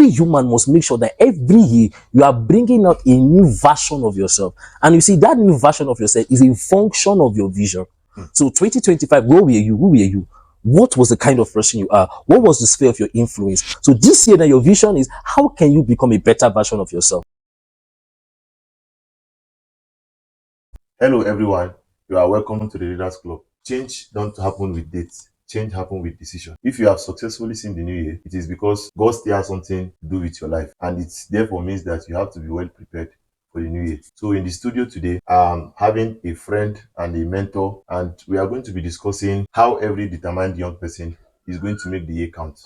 every human must make sure that every year you are bringing out a new version of yourself. And you see, that new version of yourself is a function of your vision. So 2025, where were you? Who were you? What was the kind of person you are? What was the sphere of your influence? So this year, that your vision is, how can you become a better version of yourself? Hello everyone, you are welcome to the Leaders Club. Change don't happen with dates, change happen with decision. If you have successfully seen the new year, it is because God still has something to do with your life, and it therefore means that you have to be well prepared for the new year. So in the studio today, I'm having a friend and a mentor, and we are going to be discussing how every determined young person is going to make the year count.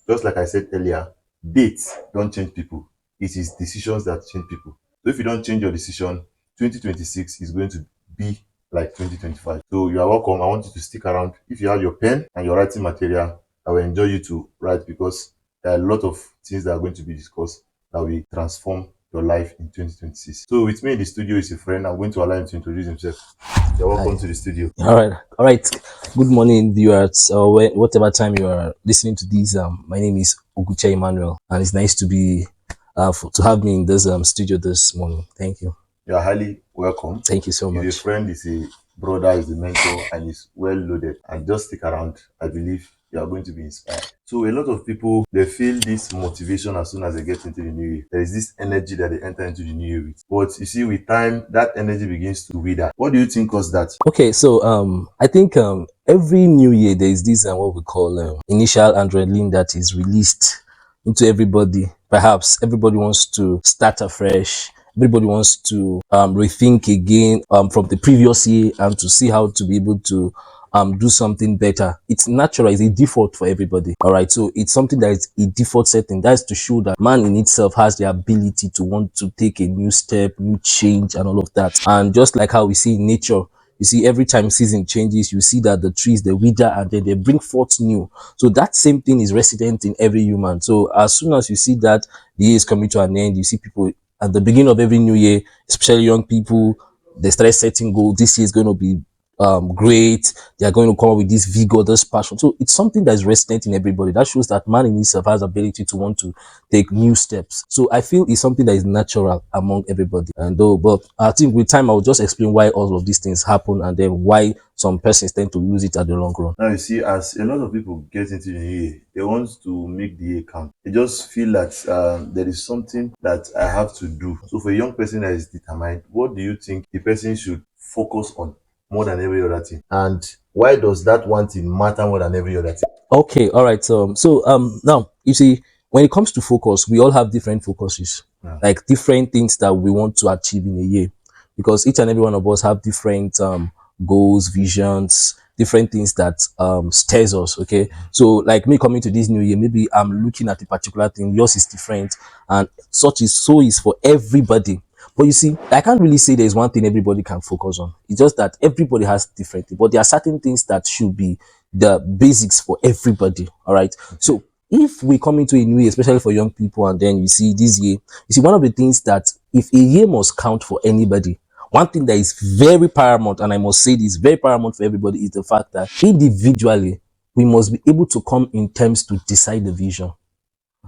Just like I said earlier, dates don't change people. It is decisions that change people. So if you don't change your decision, 2026 is going to be like 2025. So you are welcome. I want you to stick around. If you have your pen and your writing material, I will enjoy you to write, because there are a lot of things that are going to be discussed that will transform your life in 2026. So with me in the studio is a friend. I'm going to allow him to introduce himself. You're welcome to the studio. All right. Good morning, viewers. Whatever time you are listening to this, my name is Oguche Emmanuel, and it's nice to be to have me in this studio this morning. Thank you. You are highly welcome. Thank you so He's a much. friend, is a brother, is a mentor, and is well loaded. And just stick around. I believe you are going to be inspired. So a lot of people, they feel this motivation as soon as they get into the new year. There is this energy that they enter into the new year with. But you see, with time, that energy begins to wither. What do you think caused that? Okay, so I think every new year there is this what we call initial adrenaline that is released into everybody. Perhaps everybody wants to start afresh. Everybody wants to rethink again from the previous year and to see how to be able to do something better. It's natural, it's a default for everybody. All right, so it's something that is a default setting. That's to show that man in itself has the ability to want to take a new step, new change, and all of that. And just like how we see in nature, you see, every time season changes, you see that the trees, they wither and then they bring forth new. So that same thing is resident in every human. So as soon as you see that the year is coming to an end, you see people at the beginning of every new year, especially young people, they start setting goals. This year is going to be great. They are going to come up with this vigor, this passion. So it's something that is resident in everybody. That shows that man in himself has the ability to want to take new steps. So I feel it's something that is natural among everybody. And though, but I think with time, I will just explain why all of these things happen and then why some persons tend to use it at the long run. Now you see, as a lot of people get into the new year, they want to make the year count. They just feel that there is something that I have to do. So for a young person that is determined, what do you think the person should focus on more than every other thing? And why does that one thing matter more than every other thing? Okay, all right. Now you see, when it comes to focus, we all have different focuses, like different things that we want to achieve in a year, because each and every one of us have different goals, visions, different things that stirs us. Okay, so like me coming to this new year, maybe I'm looking at a particular thing. Yours is different, and so is for everybody. But you see, I can't really say there's one thing everybody can focus on. It's just that everybody has different things, but there are certain things that should be the basics for everybody. All right. So if we come into a new year, especially for young people, and then you see this year, you see one of the things that if a year must count for anybody, one thing that is very paramount, and I must say this very paramount for everybody, is the fact that individually we must be able to come in terms to decide the vision.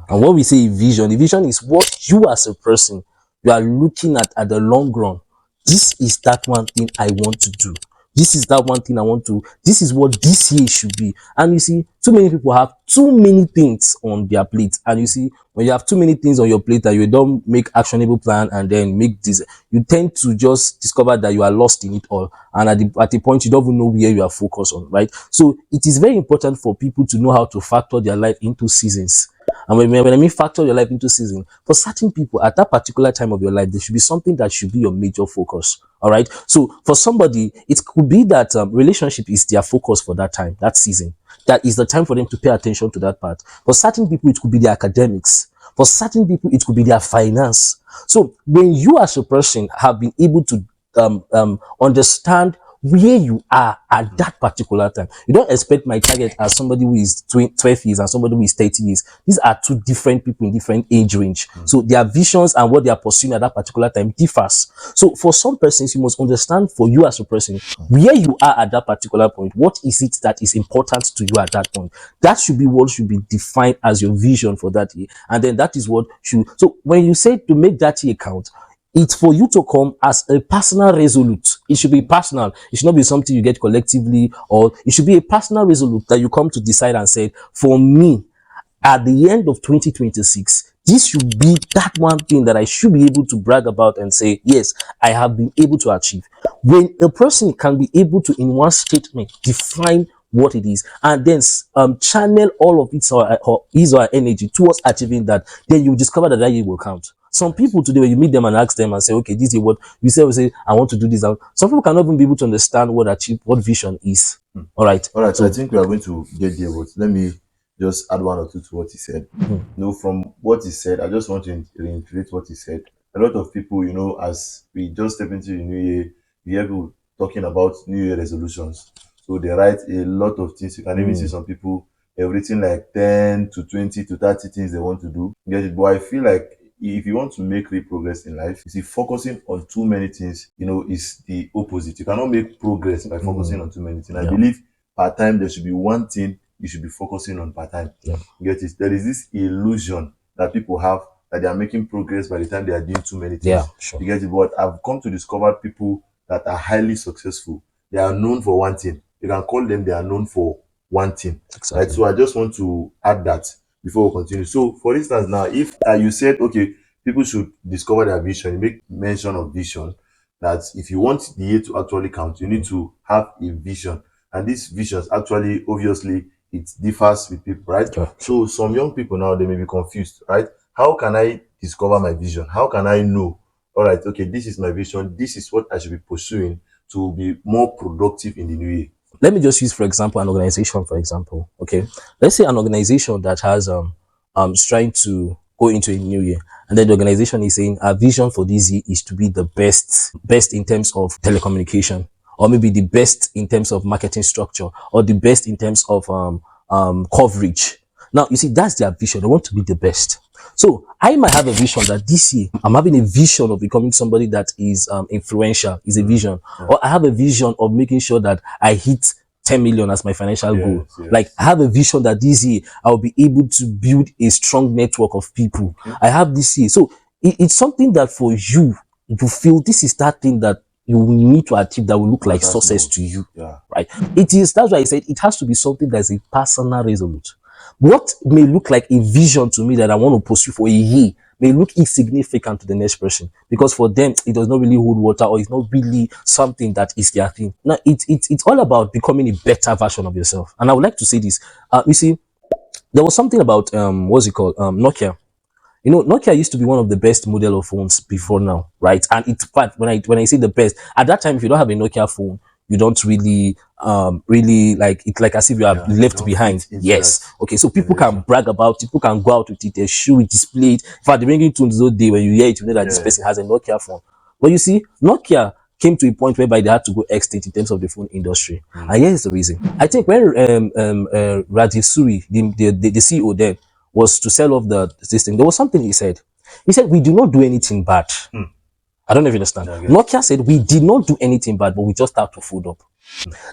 And when we say vision, the vision is what you as a person, you are looking at the long run. This is that one thing I want to do. This is that one thing I want to, this is what this year should be. And you see, too many people have too many things on their plate. And you see, when you have too many things on your plate and you don't make actionable plan and then make this, you tend to just discover that you are lost in it all. And at the point, you don't even know where you are focused on, right? So it is very important for people to know how to factor their life into seasons. And when I mean factor your life into season, for certain people at that particular time of your life, there should be something that should be your major focus. All right. So for somebody, it could be that relationship is their focus for that time, that season. That is the time for them to pay attention to that part. For certain people, it could be their academics. For certain people, it could be their finance. So when you as a person have been able to understand where you are at that particular time. You don't expect my target as somebody who is 12 years and somebody who is 30 years. These are two different people in different age range. So their visions and what they are pursuing at that particular time differs. So for some persons, you must understand, for you as a person, where you are at that particular point, what is it that is important to you at that point? That should be what should be defined as your vision for that year. And then that is what should, so when you say to make that year count, it's for you to come as a personal resolute. It should be personal. It should not be something you get collectively, or it should be a personal resolute that you come to decide and say, for me, at the end of 2026, this should be that one thing that I should be able to brag about and say, yes, I have been able to achieve. When a person can be able to, in one statement, define what it is and then channel all of its or his or her energy towards achieving that, then you discover that year will count. Some people today, when you meet them and ask them and say, okay, this is what you say, I want to do this. Some people cannot even be able to understand what vision is. All right. So I think we are going to get there, but let me just add one or two to what he said. From what he said, I just want to reiterate what he said. A lot of people, as we just step into the new year, we hear people talking about New Year resolutions. So they write a lot of things. You can even see some people everything like 10 to 20 to 30 things they want to do. Get it? But I feel like if you want to make real progress in life, you see, focusing on too many things, is the opposite. You cannot make progress by focusing on too many things. I believe per time there should be one thing you should be focusing on per time. You get it? There is this illusion that people have that they are making progress by the time they are doing too many things. Yeah, sure. You get it? But I've come to discover people that are highly successful. They are known for one thing. You can call them, they are known for one thing. Exactly. Right? So I just want to add that before we continue. So for instance, now, if you said, okay, people should discover their vision, you make mention of vision, that if you want the year to actually count, you need to have a vision. And these visions actually, obviously, it differs with people, right? Sure. So some young people now, they may be confused, right? How can I discover my vision? How can I know, all right, okay, this is my vision, this is what I should be pursuing to be more productive in the new year? Let me just use, for example, an organization, for example. Okay. Let's say an organization that has is trying to go into a new year, and then the organization is saying our vision for this year is to be the best in terms of telecommunication, or maybe the best in terms of marketing structure, or the best in terms of coverage. Now, you see, that's their vision. They want to be the best. So I might have a vision that this year I'm having a vision of becoming somebody that is influential, is a vision. Or I have a vision of making sure that I hit 10 million as my financial goal. Like, I have a vision that this year I'll be able to build a strong network of people. I have this year. So it's something that for you feel this is that thing that you need to achieve that will look like success to you. Right? That's why I said it has to be something that's a personal resolute. What may look like a vision to me that I want to pursue for a year may look insignificant to the next person, because for them it does not really hold water, or it's not really something that is their thing. Now it's all about becoming a better version of yourself. And I would like to say this. You see, there was something about what's it called, Nokia. Nokia used to be one of the best model of phones before now, right? And in fact, when I say the best, at that time, if you don't have a Nokia phone, you don't really like it's like as if you are left behind. Yes. Okay. So people can brag about it, people can go out with it, they show it, display it. In fact, the ringing tones those day when you hear it, you know that this person has a Nokia phone. But you see, Nokia came to a point whereby they had to go extinct in terms of the phone industry. And here's the reason. I think when Rajiv Suri, the CEO there, was to sell off this thing, there was something he said. He said, we do not do anything bad. I don't know if you understand. Nokia said, we did not do anything bad, but we just have to fold up.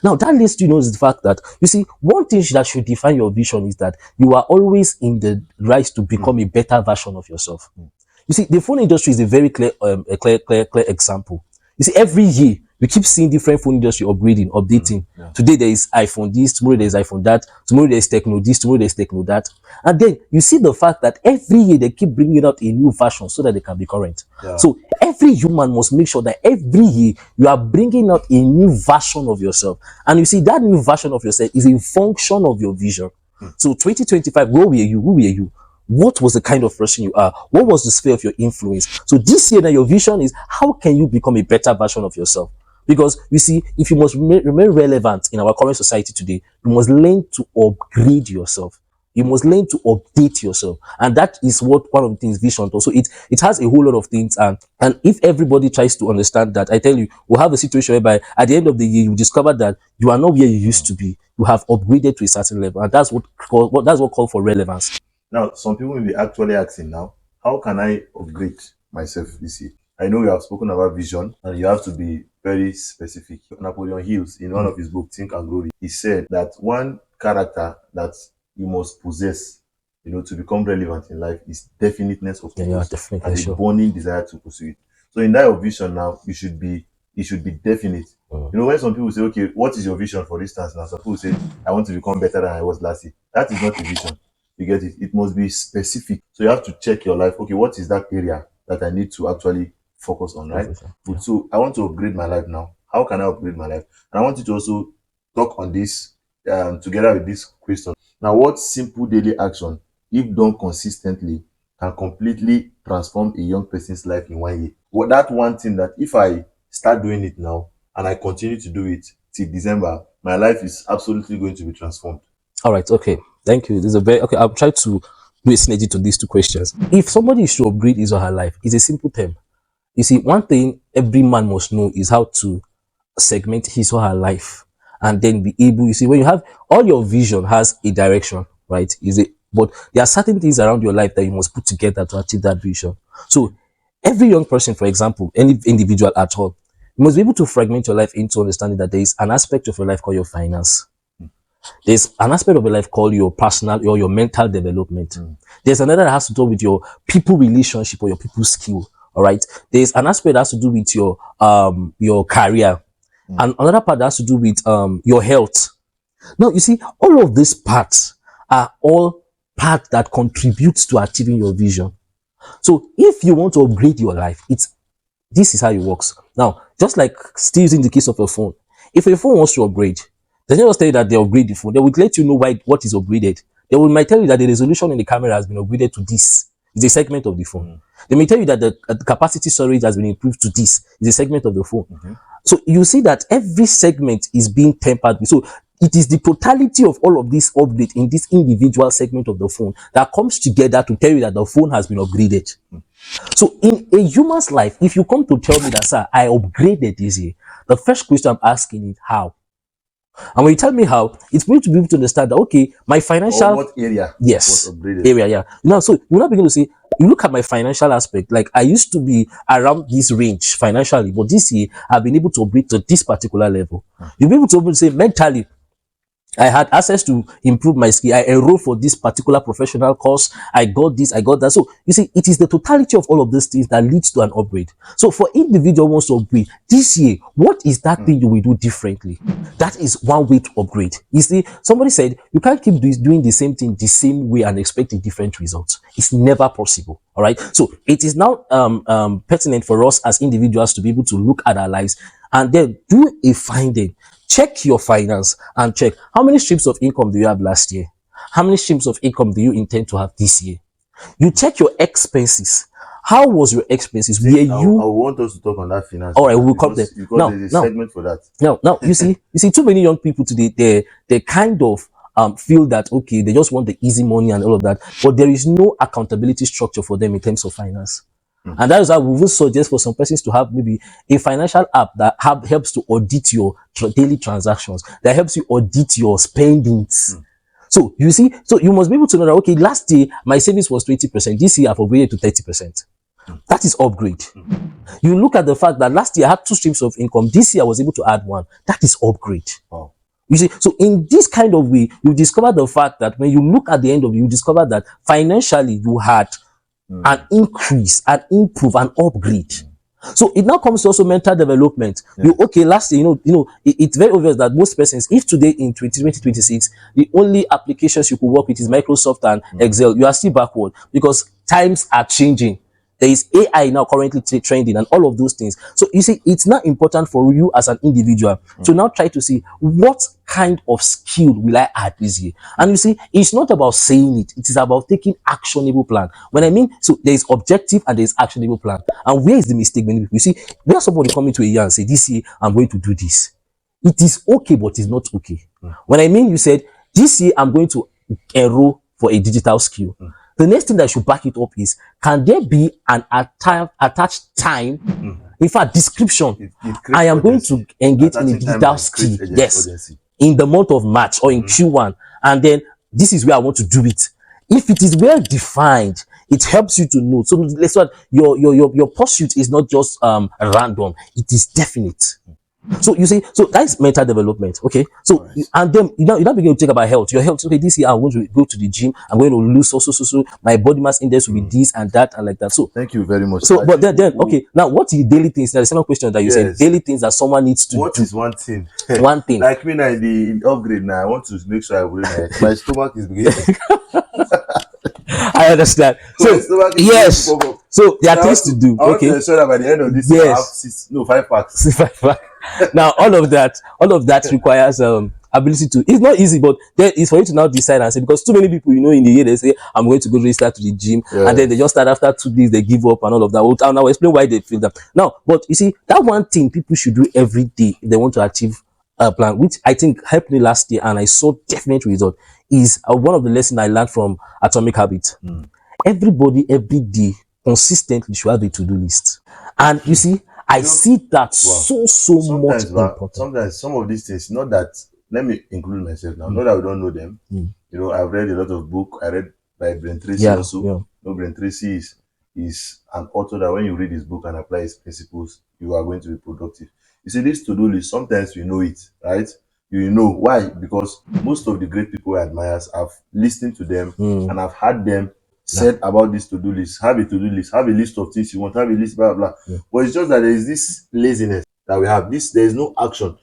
Now, that leads to the fact that, you see, one thing that should define your vision is that you are always in the rise to become a better version of yourself. You see, the phone industry is a very clear example. You see, every year, we keep seeing different phone industry upgrading, updating. Today there is iPhone this, tomorrow there is iPhone that, tomorrow there is Techno this, tomorrow there is Techno that. And then you see the fact that every year they keep bringing out a new version so that they can be current. So every human must make sure that every year you are bringing out a new version of yourself. And you see, that new version of yourself is a function of your vision. So 2025, where were you? Who were you? What was the kind of person you are? What was the sphere of your influence? So this year, now your vision is, how can you become a better version of yourself? Because you see, if you must remain relevant in our current society today, you must learn to upgrade yourself. You must learn to update yourself, and that is what one of the things vision does. So it has a whole lot of things, and if everybody tries to understand that, I tell you, we'll have a situation whereby at the end of the year you discover that you are not where you used to be. You have upgraded to a certain level, and that's what called for relevance. Now, some people may be actually asking now, how can I upgrade myself this year? I know you have spoken about vision and you have to be very specific. Napoleon Hills, in one of his books, Think and Grow Rich, he said that one character that you must possess, to become relevant in life is definiteness of Yeah, purpose definitely, and a sure. burning desire to pursue it. So in that of vision now, it should be definite. When some people say, okay, what is your vision, for instance? Now, some people say, I want to become better than I was last year. That is not a vision. You get it? It must be specific. So you have to check your life. Okay, what is that area that I need to actually focus on, right? Good. So I want to upgrade my life now. How can I upgrade my life? And I want you to also talk on this together with this question. Now, what simple daily action, if done consistently, can completely transform a young person's life in 1 year? Well, that one thing that if I start doing it now and I continue to do it till December, my life is absolutely going to be transformed. All right, okay, thank you. This is a very okay. I'll try to do a synergy to these two questions. If somebody is to upgrade his or her life, it's a simple term. You see, one thing every man must know is how to segment his or her life, and then be able. You see, when you have all your vision has a direction, right? Is it? But there are certain things around your life that you must put together to achieve that vision. So, every young person, for example, any individual at all, you must be able to fragment your life into understanding that there is an aspect of your life called your finance. There's an aspect of your life called your personal or your mental development. There's another that has to do with your people relationship or your people skill. All right. There's an aspect that has to do with your career, and another part that has to do with your health. Now you see, all of these parts are all parts that contributes to achieving your vision. So if you want to upgrade your life, this is how it works. Now, just like still using the case of your phone, if your phone wants to upgrade, they don't just tell you that they upgrade the phone. They will let you know what is upgraded. They will might tell you that the resolution in the camera has been upgraded to this. It's a segment of the phone. They may tell you that the capacity storage has been improved to this. It's a segment of the phone. So you see that every segment is being tempered with. So it is the totality of all of this upgrade in this individual segment of the phone that comes together to tell you that the phone has been upgraded. So in a human's life, if you come to tell me that, sir, I upgraded this year, the first question I'm asking is how? And when you tell me how, it's going to be able to understand that, okay, my financial... Or what area yes, was upgraded. area, yeah. Now, so you're not begin to say, you look at my financial aspect, like I used to be around this range financially, but this year I've been able to upgrade to this particular level. You'll be able to say mentally, I had access to improve my skill. I enrolled for this particular professional course. I got this, I got that. So you see, it is the totality of all of these things that leads to an upgrade. So for individual wants to upgrade this year, what is that thing you will do differently? That is one way to upgrade. You see, somebody said you can't keep doing the same thing the same way and expect a different result. It's never possible. All right. So it is now pertinent for us as individuals to be able to look at our lives and then do a finding. Check your finance and check how many streams of income do you have last year? How many streams of income do you intend to have this year? You check your expenses. How was your expenses? I want us to talk on that finance. All right, we'll come there. Because there's a segment for that. Now, you see, too many young people today, they kind of feel that, okay, they just want the easy money and all of that, but there is no accountability structure for them in terms of finance. And that is why we will suggest for some persons to have maybe a financial app that helps to audit your daily transactions, that helps you audit your spendings. So you see, so you must be able to know that, okay, last year my savings was 20%. This year I've upgraded to 30%. That is upgrade. You look at the fact that last year I had 2 streams of income. This year I was able to add 1. That is upgrade. Wow. You see, so in this kind of way, you discover the fact that when you look at the end of it, you discover that financially you had an increase, an improve, an upgrade. So it now comes to also mental development. Okay, last year, it's very obvious that most persons, if today in 2026, the only applications you could work with is Microsoft and Excel, you are still backward because times are changing. There is AI now currently trending and all of those things. So you see, it's not important for you as an individual to now try to see what kind of skill will I add this year. And you see, it's not about saying it. It is about taking actionable plan. When I mean, so there is objective and there is actionable plan. And where is the mistake? When you see, where somebody come into a year and say, this year, I'm going to do this. It is okay, but it's not okay. When I mean, you said, this year, I'm going to enroll for a digital skill. The next thing that should back it up is, can there be an attached time? In fact, description. I am going to engage in a digital skill. Yes. In the month of March or in Q1. And then this is where I want to do it. If it is well defined, it helps you to know. So let's say your pursuit is not just random, it is definite. So you see, so that's mental development. Okay. So and then you don't begin to think about health. Your health, okay, this year I'm going to go to the gym, I'm going to lose so my body mass index will be this and that and like that. So thank you very much. So but then okay, now what is daily things? Now the second question that you said, daily things that someone needs to do. What is one thing? One thing. Like me now in the upgrade now, I want to make sure I will my stomach is beginning. I understand. So yes. So there are things to do. I want to ensure that by the end of this year, I have 5 packs. 5 packs. Now all of that requires ability to. It's not easy, but then it's for you to now decide and say, because too many people, in the year they say I'm going to go register to the gym, and then they just start after 2 days they give up and all of that. I'll now explain why they feel that. Now, but you see, that one thing people should do every day if they want to achieve a plan, which I think helped me last year, and I saw definite result, is one of the lessons I learned from Atomic Habits. Everybody every day consistently should have a to-do list, and you see, I see that so much important. Sometimes some of these things, not that, let me include myself now, not that we don't know them. I've read a lot of books. I read by Brian Tracy also. Brian Tracy is an author that when you read his book and apply his principles, you are going to be productive. You see, this to-do list, sometimes we know it, right? You know why? Because most of the great people I admire have listened to them and I've had them said about this to-do list. Have a to-do list, have a list of things you want, have a list, blah blah. But it's just that there is this laziness that we have. There is no action.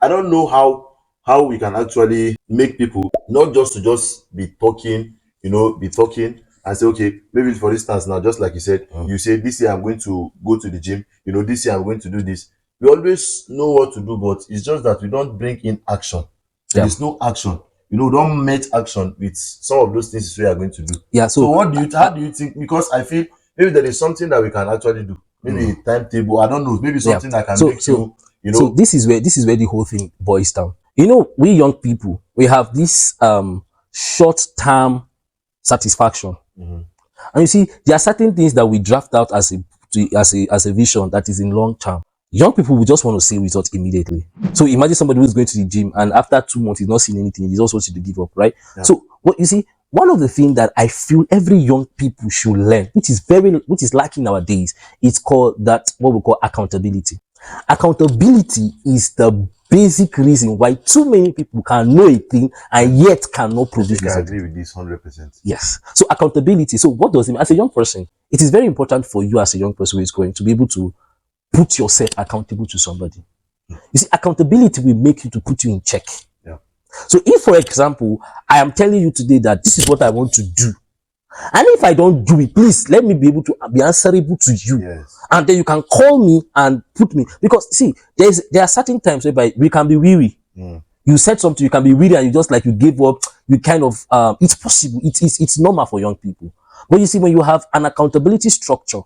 I don't know how we can actually make people not just be talking, and say, okay, maybe for instance now, just like you said, you say this year I'm going to go to the gym, this year I'm going to do this. We always know what to do, but it's just that we don't bring in action. There is no action. Don't match action with some of those things we are going to do. So how do you think? Because I feel maybe there is something that we can actually do. Maybe a timetable. I don't know. Maybe something that can make you. So this is where the whole thing boils down. We young people, we have this short-term satisfaction, and you see, there are certain things that we draft out as a vision that is in long term. Young people will just want to see results immediately. So imagine somebody who's going to the gym and after 2 months he's not seeing anything, he's also to give up, right? So what you see, one of the things that I feel every young people should learn, which is lacking nowadays, it's called what we call accountability. Accountability is the basic reason why too many people can know a thing and yet cannot produce results. I agree with this 100%. Yes. So accountability. So what does it mean? As a young person, it is very important for you as a young person who is going to be able to put yourself accountable to somebody. You see, accountability will make you to put you in check. So if, for example, I am telling you today that this is what I want to do, and if I don't do it, please let me be able to be answerable to you. And then you can call me and put me, because see, there are certain times whereby we can be weary. You said something, you can be weary, and you gave up. You kind of it's possible. It's normal for young people. But you see, when you have an accountability structure,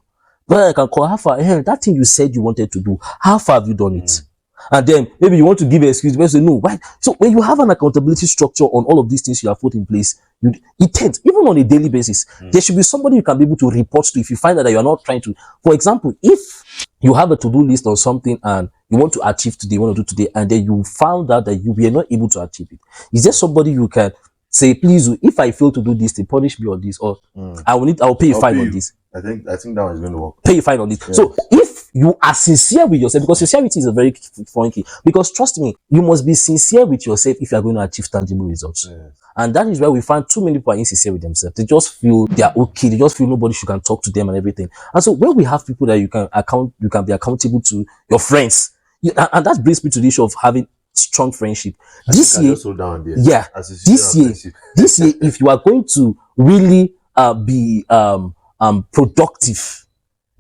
but I can call, how far, that thing you said you wanted to do, how far have you done it? And then maybe you want to give an excuse, but you say, no, why? So when you have an accountability structure on all of these things you have put in place, it tends, even on a daily basis, there should be somebody you can be able to report to if you find that you are not trying to. For example, if you have a to-do list on something and you want to achieve today, you want to do today, and then you found out that you were not able to achieve it, is there somebody you can say, please, if I fail to do this, they punish me on this, or I'll pay a fine on this? I think that one is going to work. Pay a fine on this. So if you are sincere with yourself, because sincerity is a very foreign key, because trust me, you must be sincere with yourself if you are going to achieve tangible results. And that is where we find too many people are insincere with themselves. They just feel they are okay. They just feel nobody should can talk to them and everything. And so when we have people that you can be accountable to, your friends, and that brings me to the issue of having strong friendship. This year, if you are going to really be productive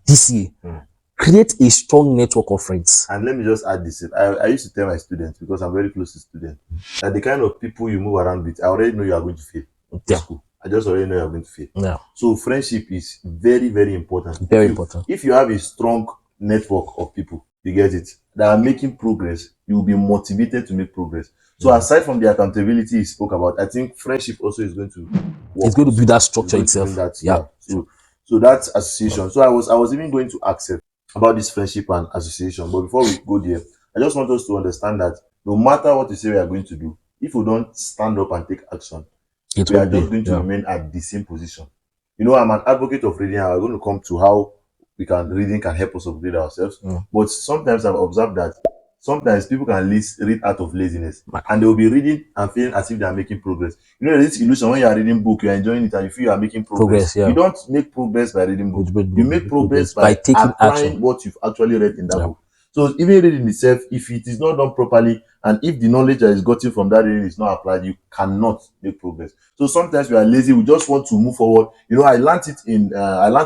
this year, create a strong network of friends. And let me just add this. I used to tell my students, because I'm very close to students, that the kind of people you move around with, I already know you are going to fail in school. I just already know you are going to fail. So friendship is very, very important. Very important. If you have a strong network of people, You get it? That are making progress, you will be motivated to make progress. So aside from the accountability he spoke about, I think friendship also is going to It's work going to build also. that It's structure going to bring itself. that, Yeah. yeah. So that's association. So I was even going to accept about this friendship and association. But before we go there, I just want us to understand that no matter what you say we are going to do, if we don't stand up and take action, It we are won't be. just going to Yeah. remain at the same position. You know, I'm an advocate of reading, and we're going to come to how reading can help us upgrade ourselves. Mm. But sometimes I've observed that sometimes people can read out of laziness, Ma- and they'll be reading and feeling as if they are making progress. You know, there's this illusion when you are reading book, you're enjoying it, and you feel you are making progress. Progress. Yeah. You don't make progress by reading book. Good You make progress by by taking applying action. what you've actually read in that Yeah. book. So even reading itself, if it is not done properly, and if the knowledge that is gotten from that reading is not applied, you cannot make progress. So sometimes we are lazy. We just want to move forward. You know, I learned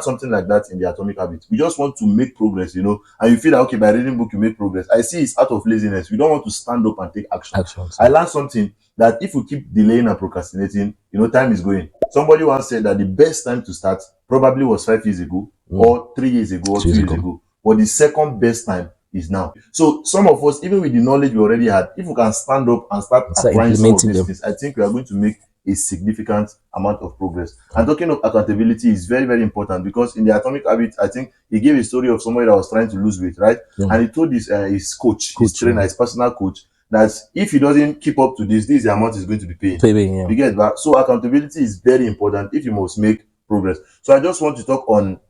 something like that in the Atomic Habits. We just want to make progress, you know, and you feel like, okay, by reading book, you make progress. I see it's out of laziness. We don't want to stand up and take action. Actions. I learned something that if we keep delaying and procrastinating, you know, time is going. Somebody once said that the best time to start probably was 5 years ago, or 3 years ago, or 2 years ago. But the second best time is now. So some of us, even with the knowledge we already had, if we can stand up and start applying some of implementing these them. things, I think we are going to make a significant amount of progress. And talking of accountability is very, very important, because in the Atomic Habit, I think he gave a story of somebody that was trying to lose weight, right? Yeah. And he told his coach, his Coach, trainer, yeah. his personal coach, that if he doesn't keep up to this is the amount he's going to be paying. Yeah. You get that? So accountability is very important if you must make progress. So I just want to talk on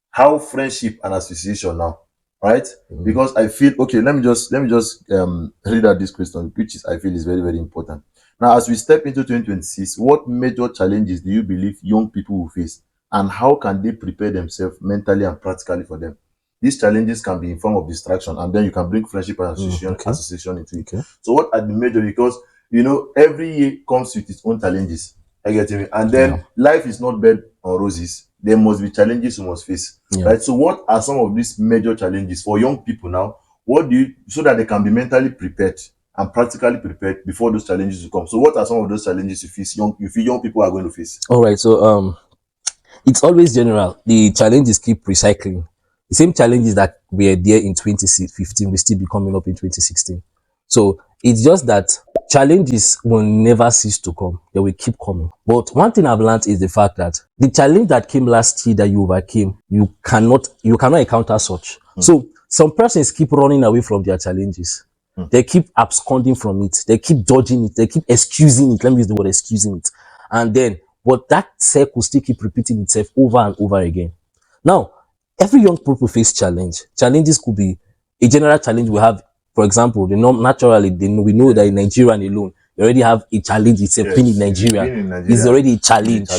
how friendship and association now, right? Because I feel, okay, let me just read out this question, which is I feel is very, very important. Now, as we step into 2026, what major challenges do you believe young people will face, and how can they prepare themselves mentally and practically for them? These challenges can be in form of distraction, and then you can bring friendship and association into it. Okay. So what are the major? Because you know, every year comes with its own challenges. I get me. And then life is not bed on roses. There must be challenges you must face. Yeah. Right. So what are some of these major challenges for young people now? What do you, so that they can be mentally prepared and practically prepared before those challenges will come? So what are some of those challenges you feel young people are going to face? All right. So it's always general. The challenges keep recycling. The same challenges that were there in 2015 will still be coming up in 2016. So it's just that challenges will never cease to come. They will keep coming. But one thing I've learned is the fact that the challenge that came last year that you overcame, you cannot encounter such. So some persons keep running away from their challenges. They keep absconding from it. They keep dodging it. They keep excusing it. Let me use the word excusing it. And then, but that cycle still keep repeating itself over and over again. Now, every young people face challenge. Challenges could be a general challenge we have. For example, naturally, we know that in Nigeria alone, you already have a challenge itself. Being in Nigeria is already a challenge.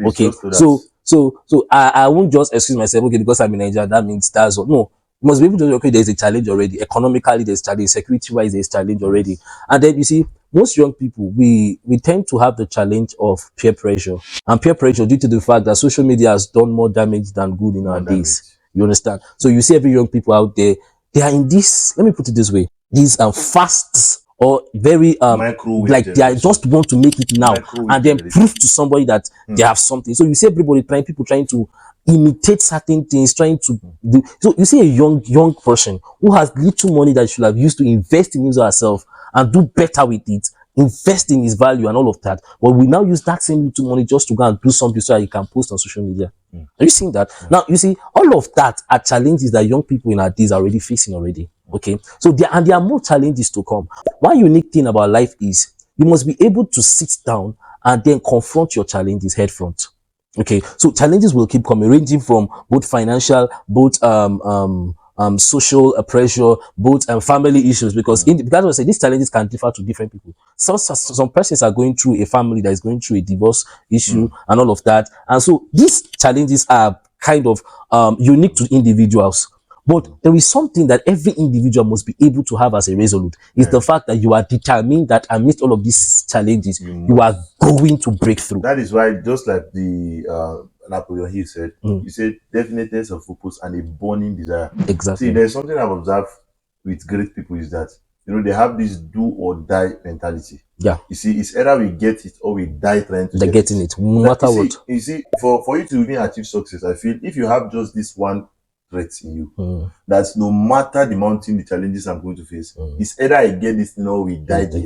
Okay, so I won't just excuse myself, okay, because I'm in Nigeria, that means that's all. No, you must be able to, okay, there's a challenge already. Economically, there's challenge. Security-wise, there's challenge already. And then you see, most young people, we tend to have the challenge of peer pressure. And peer pressure due to the fact that social media has done more damage than good in our days. You understand? So you see every young people out there, they are in this, let me put it this way, these fast or very like they are just want to make it now and then prove to somebody that they have something. So you see everybody people trying to imitate certain things, trying to do. So you see a young person who has little money that should have used to invest in his herself and do better with it, invest in his value and all of that. But we now use that same little money just to go and do something so that you can post on social media. Are you seeing that? Now, you see, all of that are challenges that young people in our days are already facing already. Okay. So there are more challenges to come. One unique thing about life is you must be able to sit down and then confront your challenges head front. Okay. So challenges will keep coming, ranging from both financial, both social pressure, both family issues, because that's what I say, these challenges can differ to different people. Some persons are going through a family that is going through a divorce issue and all of that, and so these challenges are kind of unique to individuals. But there is something that every individual must be able to have as a resolute. Is the fact that you are determined that amidst all of these challenges, you are going to break through. That is why, just like the Napoleon Hill said, he said definiteness of purpose and a burning desire. Exactly. See, there's something I've observed with great people is that, you know, they have this do or die mentality. Yeah. You see, it's either we get it or we die trying to getting it, no matter what. You see, for you to even achieve success, I feel if you have just this one threat in you. That no matter the mountain, the challenges I'm going to face, it's either I get this thing or we die there.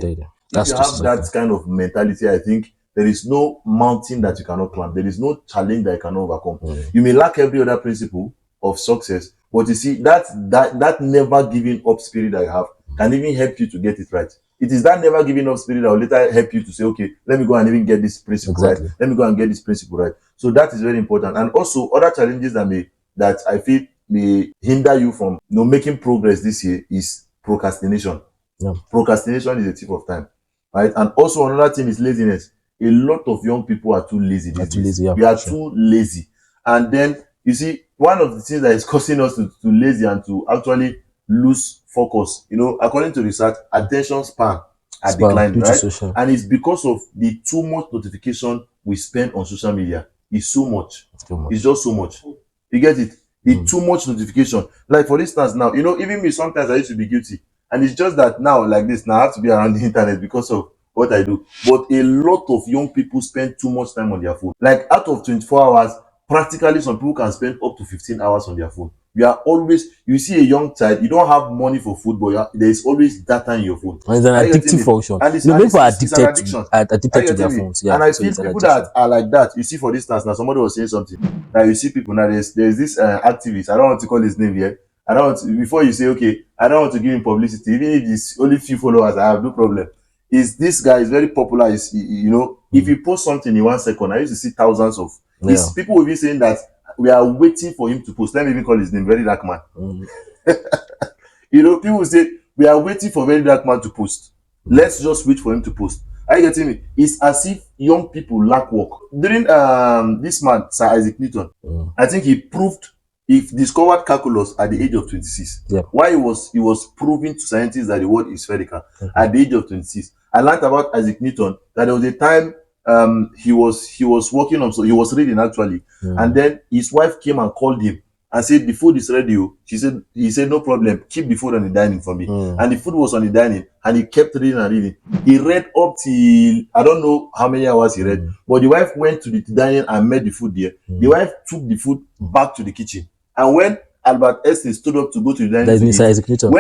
If you have that kind of mentality, I think there is no mountain that you cannot climb. There is no challenge that you cannot overcome. You may lack every other principle of success, but you see that never giving up spirit that you have can even help you to get it right. It is that never giving up spirit that will later help you to say, okay, let me go and even get this principle right. Let me go and get this principle right. So that is very important. And also other challenges that I feel may hinder you from making progress this year is procrastination. Procrastination is a thief of time, right? And also another thing is laziness. A lot of young people are too lazy these days. We are too lazy. And then you see, one of the things that is causing us to lazy and to actually lose focus, according to research, attention span are declining, right? And it's because of the too much notification we spend on social media. It's so much. It's just so much. You get it? The too much notification. Like for instance, now, even me, sometimes I used to be guilty. And it's just that now, like this, now I have to be around the internet because of what I do. But a lot of young people spend too much time on their phone. Like out of 24 hours, practically some people can spend up to 15 hours on their phone. You see a young child, you don't have money for food, but there is always data in your phone. And it's an addictive function. And people are addicted to their phones. Yeah. And I feel people that are like that, you see, for instance, now somebody was saying something. Now you see people now, there's this activist, I don't want to call his name here. Before you say, okay, I don't want to give him publicity, even if it's only few followers, I have no problem. This guy is very popular. If you post something in 1 second, I used to see thousands of people will be saying that we are waiting for him to post. Let me even call his name, Very Dark Man. People will say we are waiting for Very Dark Man to post. Let's just wait for him to post. Are you getting me? It's as if young people lack work. During this man, Sir Isaac Newton, I think he discovered calculus at the age of 26. Why he was proving to scientists that the world is spherical at the age of 26. I learned about Isaac Newton that there was a time he was working on, so he was reading actually, and then his wife came and called him and said the food is ready. He said no problem, keep the food on the dining for me. And the food was on the dining, and he kept reading and reading. He read up till I don't know how many hours he read, but the wife went to the dining and made the food there. The wife took the food back to the kitchen, and when Albert Einstein stood up to go to the dining to eat, Sir Isaac Newton,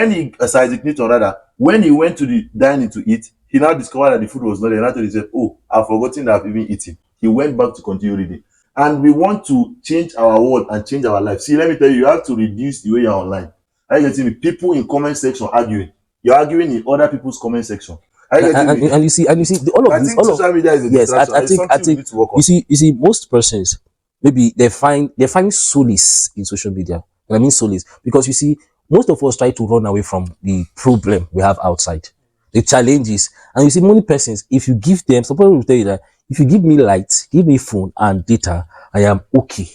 when he went to the dining to eat, he now discovered that the food was not there. And he said, oh, I've forgotten that I've even eaten. He went back to continue reading. And we want to change our world and change our life. See, let me tell you, you have to reduce the way you're online. Are you getting me? People in comment section arguing. You're arguing in other people's comment section. And you see, all of this. Social media is a distraction. I think you see, most persons maybe they find solace in social media. And I mean solace because you see, most of us try to run away from the problem we have outside, the challenges. And you see, many persons, if you give them, some people will tell you that if you give me light, give me phone and data, I am okay.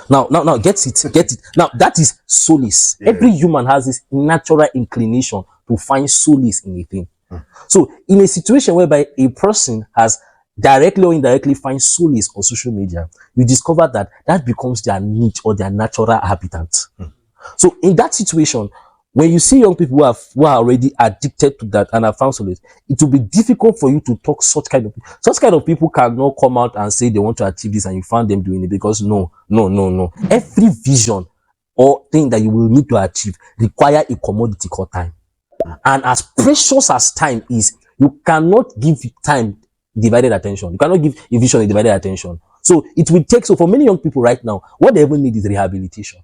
Now, get it. Now, that is solace. Yeah. Every human has this natural inclination to find solace in a thing. So, in a situation whereby a person has directly or indirectly find solace on social media, you discover that becomes their niche or their natural habitat. So, in that situation, when you see young people who are already addicted to that and have found solace, it will be difficult for you to talk such kind of people cannot come out and say they want to achieve this and you find them doing it because no. Every vision or thing that you will need to achieve require a commodity called time. And as precious as time is, you cannot give time divided attention. You cannot give a vision a divided attention. So it will take, so for many young people right now, what they even need is rehabilitation.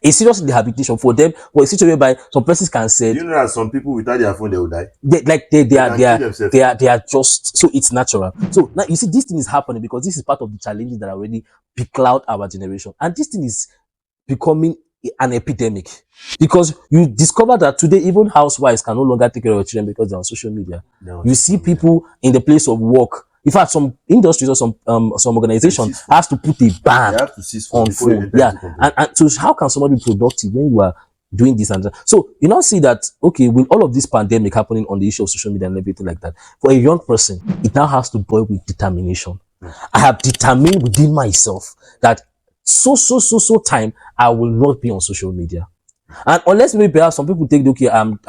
A serious rehabilitation for them, for a situation whereby some persons can say, you know that some people without their phone they will die. They are just, so it's natural. So now you see this thing is happening because this is part of the challenges that already becloud our generation, and this thing is becoming an epidemic because you discover that today even housewives can no longer take care of their children because they're on social media. You see people in the place of work. In fact, some industries or some organization has to put a ban on phone. Yeah, and so how can somebody be productive when you are doing this and that? So you now see that, okay, with all of this pandemic happening on the issue of social media and everything like that, for a young person, it now has to boil with determination. I have determined within myself that so time I will not be on social media. And unless maybe perhaps some people think, okay, I'm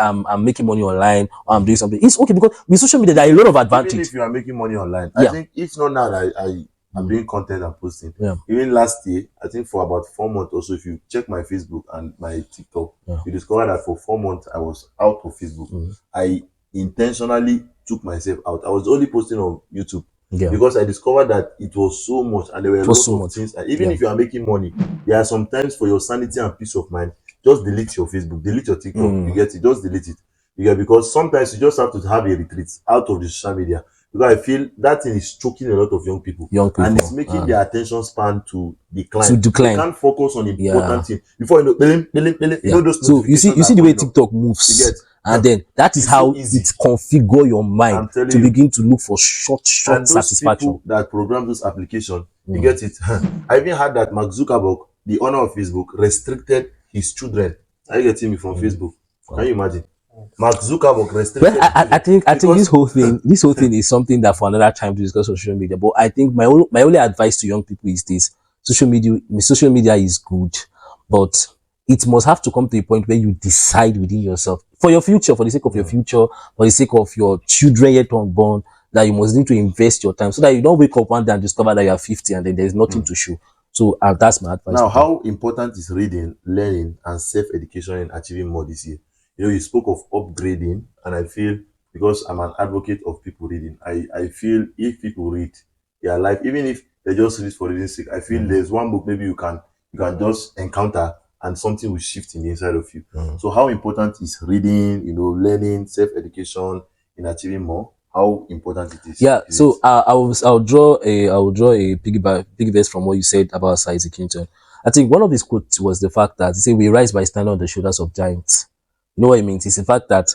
making money online, or I'm doing something. It's okay because with social media there are a lot of advantages. Even if you are making money online, I think it's not now that I'm doing content and posting. Yeah. Even last year, I think for about 4 months or so, if you check my Facebook and my TikTok, you discover that for 4 months I was out of Facebook. I intentionally took myself out. I was only posting on YouTube because I discovered that it was so much and there were lots of things. And even if you are making money, there are sometimes for your sanity and peace of mind, just delete your Facebook, delete your TikTok. You get it? Just delete it. Because sometimes you just have to have a retreat out of the social media. Because I feel that thing is choking a lot of young people. And it's making their attention span to decline. They can't focus on important things. Before you know, those so you see the way TikTok moves. You get? And then that is how it configure your mind to begin to look for short and those satisfaction. People that program this application, you get it? I even heard that Mark Zuckerberg, the owner of Facebook, restricted his children. Are you getting me from Facebook? Can you imagine? Mark Zuckerberg restricted. Well, I think this whole thing is something that for another time to discuss on social media. But I think my only advice to young people is this: social media is good, but it must have to come to a point where you decide within yourself for your future, for the sake of your future, for the sake of your children yet unborn, that you must need to invest your time so that you don't wake up one day and discover that you are 50 and then there's nothing to show. So that's my advice. Now, how important is reading, learning, and self-education in achieving more this year? You know, you spoke of upgrading, and I feel, because I'm an advocate of people reading, I feel if people read their life, even if they just read for reading sake, I feel there's one book maybe you can just encounter and something will shift in the inside of you. So how important is reading, you know, learning, self-education in achieving more? How important it is? Yeah, so I'll draw a piggyback from what you said about Sir Isaac Newton. I think one of his quotes was the fact that he said we rise by standing on the shoulders of giants. You know what it means? It's the fact that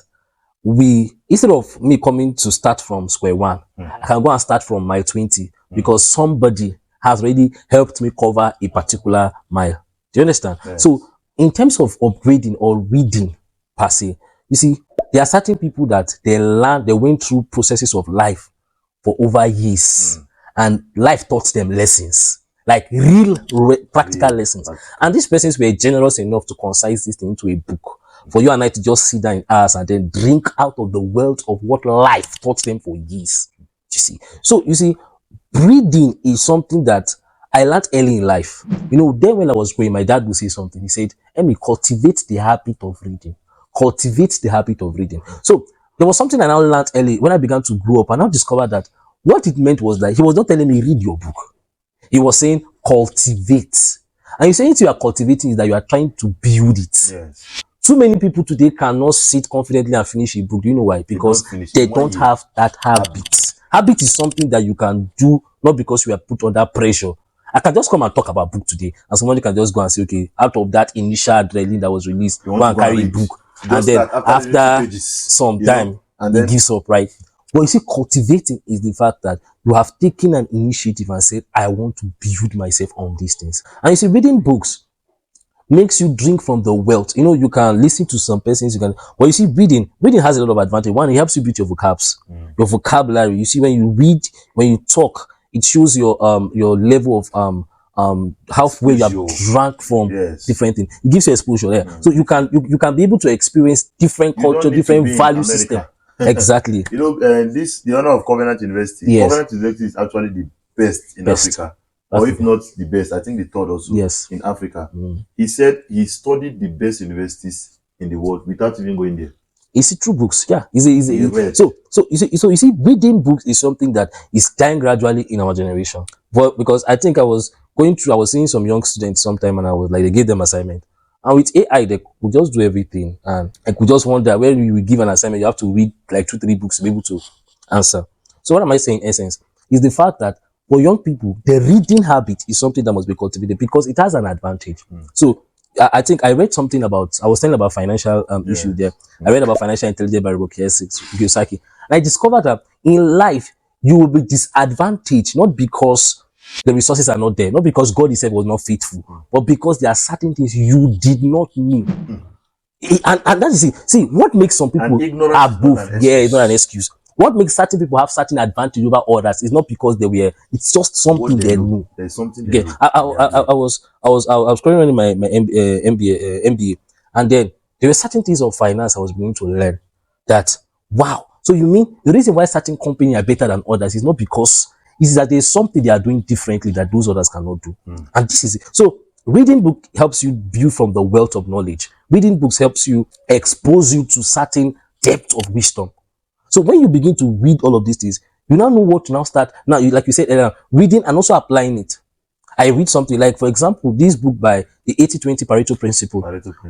we, instead of me coming to start from square one, I can go and start from mile 20 because somebody has already helped me cover a particular mile. Do you understand? Yes. So in terms of upgrading or reading per se, you see, there are certain people that they went through processes of life for over years and life taught them lessons, like real practical lessons. And these persons were generous enough to concise this thing into a book for you and I to just sit down in hours and then drink out of the wealth of what life taught them for years. You see, so you see, reading is something that I learned early in life. You know, then when I was growing, my dad would say something. He said, "Emmy, cultivate the habit of reading. Cultivate the habit of reading." So there was something I now learned early when I began to grow up, and I discovered that what it meant was that he was not telling me read your book. He was saying cultivate. And you saying you are cultivating is that you are trying to build it. Yes. Too many people today cannot sit confidently and finish a book. Do you know why? Because they don't have that habit. Habit is something that you can do not because you are put under pressure. I can just come and talk about book today, and somebody can just go and say, okay, out of that initial adrenaline that was released, go and carry a book, and then after some time, it gives up, right? But you see, cultivating is the fact that you have taken an initiative and said, I want to build myself on these things. And you see, reading books makes you drink from the wealth. You know, you can listen to some persons, you can, but you see, reading has a lot of advantage. One, it helps you build your your vocabulary. You see, when you read, when you talk, it shows your level of how well you have drank from different things. It gives you exposure there. So you can be able to experience different culture, different value system. Exactly. You know, the owner of Covenant University. Yes. Covenant University is actually the best in Africa. Or if not the best, I think the third also in Africa. He said he studied the best universities in the world without even going there. It's through books, yeah. So you see, reading books is something that is dying gradually in our generation. But because I think I was seeing some young students sometime, and I was like, they gave them assignment, and with AI they could just do everything, and I could just wonder when you give an assignment, you have to read like 2-3 books to be able to answer. So what am I saying in essence is the fact that for young people, the reading habit is something that must be cultivated because it has an advantage. So I think I read something about, I was telling about financial issue there. I read about financial intelligence by Robert Kiyosaki. And I discovered that in life, you will be disadvantaged, not because the resources are not there, not because God himself was not faithful, but because there are certain things you did not know. And that is it. See, what makes some people have both, it's not an excuse. What makes certain people have certain advantage over others is not because it's just something they know. There's something they know. I was currently running my MBA, and then there were certain things of finance I was beginning to learn that, wow. So you mean the reason why certain companies are better than others is not because is that there's something they are doing differently that those others cannot do. And this is it. So reading book helps you build from the wealth of knowledge. Reading books helps you expose you to certain depth of wisdom. So when you begin to read all of these things, you now know what to now start. Now, like you said earlier, reading and also applying it. I read something like, for example, this book by the 80-20 Pareto Principle.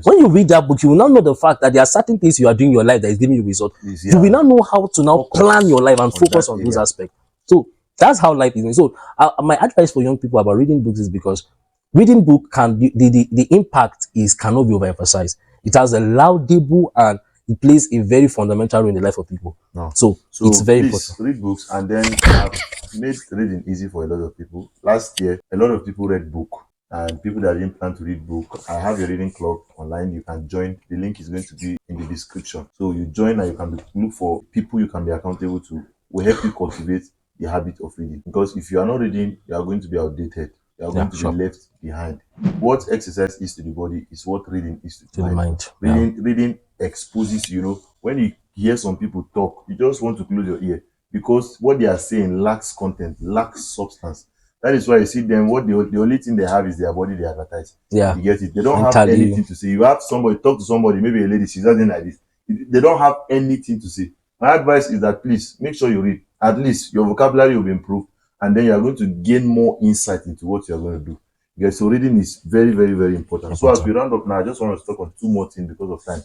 When you read that book, you will now know the fact that there are certain things you are doing in your life that is giving you result. You will now know how to now plan your life and focus on those aspects. So that's how life is. So my advice for young people about reading books is because reading book can be, the impact is cannot be overemphasized. It has a laudable and it plays a very fundamental role in the life of people. So it's very important. Read books, and then have made reading easy for a lot of people. Last year, a lot of people read book, and people that didn't plan to read book, I have a reading club online. You can join. The link is going to be in the description. So you join and you can look for people you can be accountable to. Will help you cultivate the habit of reading. Because if you are not reading, you are going to be outdated. You are going to be left behind. What exercise is to the body is what reading is to the mind. Reading exposes you. When you hear some people talk, you just want to close your ear because what they are saying lacks content, lacks substance. That is why you see them. The only thing they have is their body. They advertise. You get it. They don't have anything to say. You have somebody talk to somebody, maybe a lady. She's acting like this. They don't have anything to say. My advice is that please make sure you read. At least your vocabulary will be improved, and then you are going to gain more insight into what you are going to do. Yeah, so reading is very, very, very important. So as we round up now, I just want to talk on two more things because of time.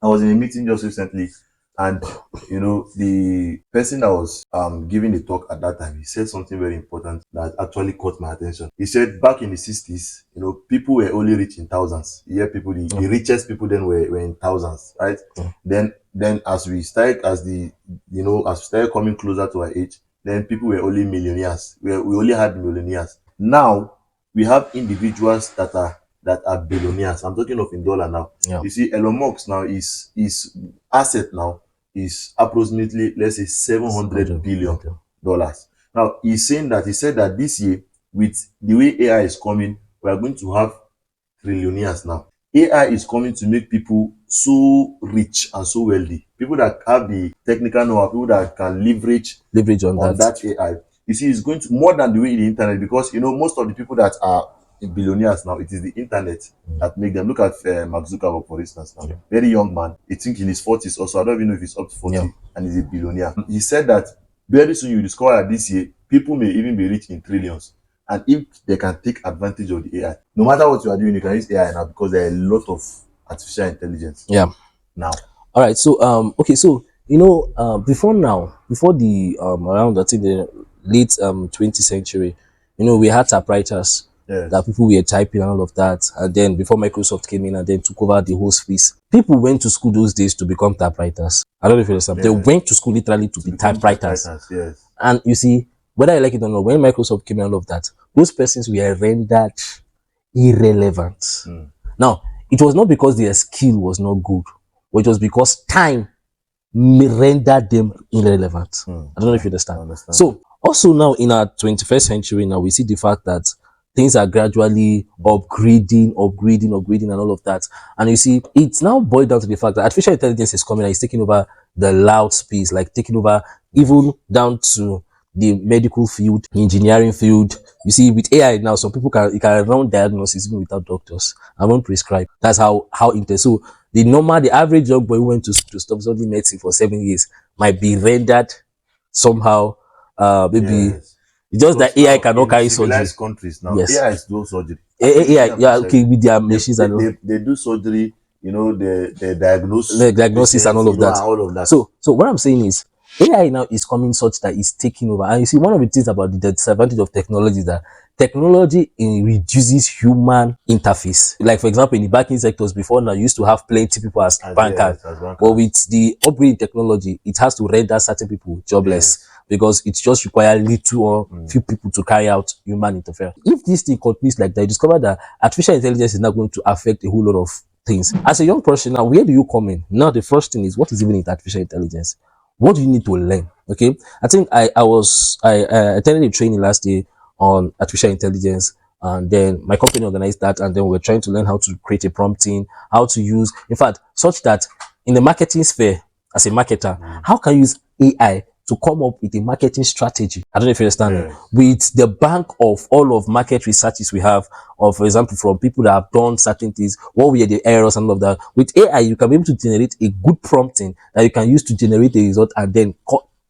I was in a meeting just recently, and the person that was giving the talk at that time, he said something very important that actually caught my attention. He said back in the 60s, people were only rich in thousands. The richest people then were in thousands, right? Then as we started coming closer to our age, then people were only millionaires. We only had millionaires. Now we have individuals that are billionaires. I'm talking of in dollar now. You see, Elon Musk now his asset now is approximately, let's say, $700 billion. Now he said that this year, with the way AI is coming, we are going to have trillionaires now. AI is coming to make people so rich and so wealthy. People that have the technical know-how, people that can leverage on that AI. You see, it's going to more than the way the internet, because most of the people that are billionaires now, it is the internet that make them. Look at Mark Zuckerberg, for instance. Now, very young man. I think in his 40s also. I don't even know if he's up to 40, and he's a billionaire. He said that very soon you discover that this year people may even be rich in trillions. And if they can take advantage of the AI, no matter what you are doing, you can use AI now, because there are a lot of artificial intelligence. Now. All right. So okay. So before the around I think the late 20th century, we had typewriters that people were typing and all of that. And then before Microsoft came in and then took over the whole space, people went to school those days to become typewriters. I don't know if you understand. They went to school literally to be typewriters. And you see, whether I like it or not, when Microsoft came in and all of that, those persons were rendered irrelevant. Now, it was not because their skill was not good, but it was because time rendered them irrelevant. I don't know if you understand. So also now in our 21st century, now we see the fact that things are gradually upgrading and all of that. And you see, it's now boiled down to the fact that artificial intelligence is coming and it's taking over the loud space, like taking over even down to the medical field, engineering field. You see, with AI now, some people can run diagnosis even without doctors and won't prescribe. That's how intense. So the average young boy who went to stop studying medicine for 7 years might be rendered somehow, maybe just that AI cannot carry surgery. Countries now, AI is doing surgery. AI, okay, with their machines and all. They do surgery, the diagnosis and all of that. So what I'm saying is, AI now is coming such that it's taking over. And you see, one of the things about the disadvantage of technology is that technology reduces human interface. Like, for example, in the banking sectors before now, you used to have plenty people as bankers. But with the upgrading technology, it has to render certain people jobless because it just requires little or few people to carry out human interference. If this thing continues like that, you discover that artificial intelligence is not going to affect a whole lot of things. As a young person now, where do you come in? Now, the first thing is, what is even artificial intelligence? What do you need to learn? Okay, I think I attended a training last year on artificial intelligence, and then my company organized that, and then we're trying to learn how to create a prompting, how to use, in fact, such that in the marketing sphere, as a marketer, how can you use AI to come up with a marketing strategy. I don't know if you understand me. Yes. With the bank of all of market researches we have, or for example, from people that have done certain things, what were the errors and all of that. With AI, you can be able to generate a good prompting that you can use to generate a result and then